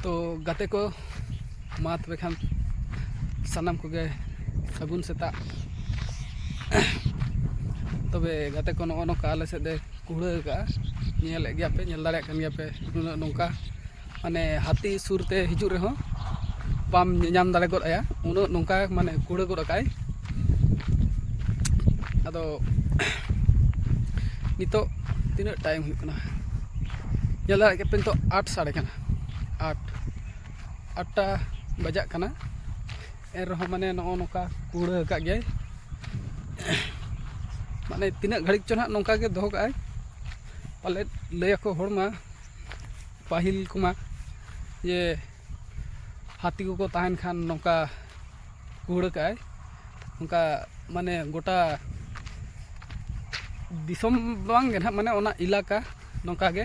तो गाते को मा तबे खान सानाम कोगे सागुन सेता तबे गाते को नोका आले सेदे कुड़ा का नेल गया पे नेल दाड़े कान गया पे नोका माने हाथी सुरते हिजु रे हो पाम नाम दाड़े गद आया उन नोका माने कुड़ा गद आकाय अदो नितो तीन टाइम हुई कना नेल दाड़े के पे तो 8 साढ़े कना 8टा बजा कना एर रहो माने नोका कुड़ा का गया माने तीना घड़ी चो ना नौका के दो का पाले लैको हड़मा पाहिल कुमा ये हाथी को तहन खान नौका कुड़ का उनका माने गोटा दिसम बांग गे ना माने ओना इलाका नौका गे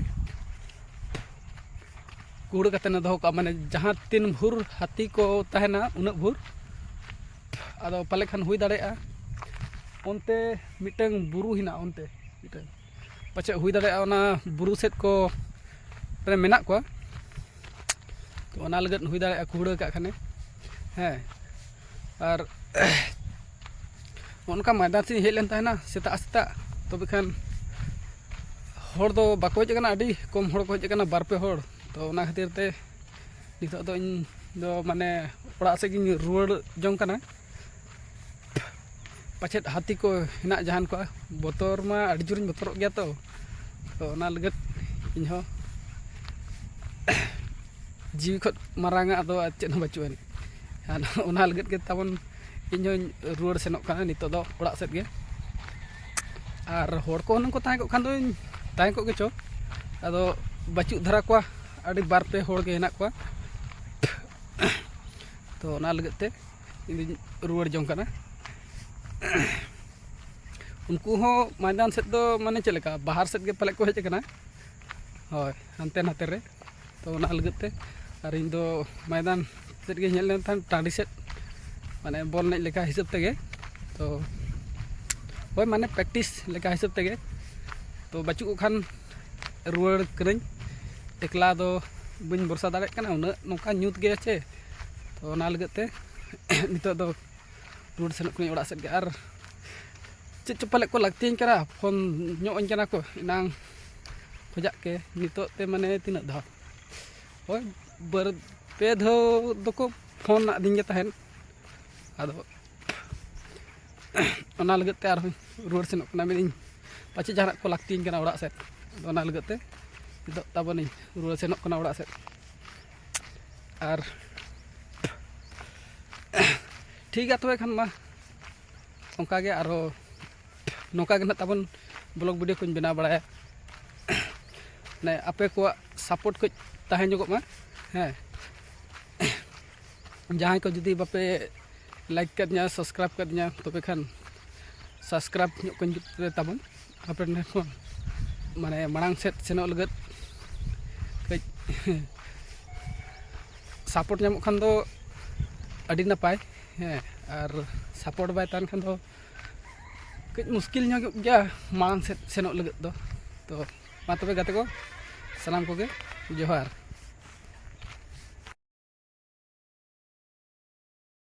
कुड़ कते न दो का माने जहाँ 3 भूर हाथी को तहना उन भूर आदो पाले खान हुई दाड़ेआ ओनते मिटंग बुरु हिना ओनते मिटंग पाचे हुई दाड़े ओना बुरु सेट को रे मेना को तो ओना लगत हुई दाड़े कुड़ा का खाने हैं और उनका मैदान से हेज लेन तहना सेता सेता तो बेखान हर दो बाको हेज कना अडी कम हर को हेज कना बार पे हर तो ओना खातिर ते नितो दो इन दो माने ओड़ा से गिन रुवाड़ जों कना पाचेत हाथी को हिना जहान को बतर मा अड़ी जोरिन बतर गया तो ओना लगत इनहो जीवी खत मारांगा अदो चेन बचुआनी ओना लगत के तबन इनहो रुवाड़ सेनोक काना नितो दो ओड़ा सेट गे आर हर को हन को ताय को खान दो ताय को गे चो अदो बचु धरा को अड़ी बार पे हर गे हिना को तो ओना लगत ते इन रुवाड़ जों काना उनको हो मैदान सेट दो माने चलेका बाहर सेट के पले को हेज कना होय हानते नाते रे तो ओना लगत ते और इन दो मैदान सेट के नेल लेन थान टाडी सेट माने बॉल ने लेका हिसाब तेगे तो होय माने प्रैक्टिस लेका हिसाब तेगे तो बचु को खान रुवाड़ करኝ एकला दो बइन बरसा दाड़े कना उन नोका न्यूत गे छे तो ओना लगत ते नितो दो रुवाड़ सेनक को ओड़ा सेट गे और चे चपले को लगती करा फोन ᱧᱚᱜ ᱠᱟᱱᱟ को इनांग खोजा के नितो ते माने तीना धाव होय बर पे धाव दको फोन ना दिन गे तहन आदो ओना लगत ते आर रुवाड़ सेनक कना मेनी पाचे जहां को लगती कना ओड़ा सेट ओना लगत ते नितो ताबनी रुवाड़ सेनक कना ओड़ा सेट और ठीक है तो खान मा ओंका गे आरो नौका गे ना ताबन ब्लॉग वीडियो को बना बड़ाया ने आपे को सपोर्ट को तहन जगो मा हैं जहाँ को जुदी बापे लाइक कर दिया सब्सक्राइब कर दिया तो खान सब्सक्राइब को ताबन आपे ने माने मांग सेट सेनो लगत कई सपोर्ट नाम खान दो अड़ी नपाय हैं और सपोर्ट बाय तान खान दो कई मुश्किल गया मांग सेनो लगत दो तो मा तबे गाते को सलाम को गे जोहार।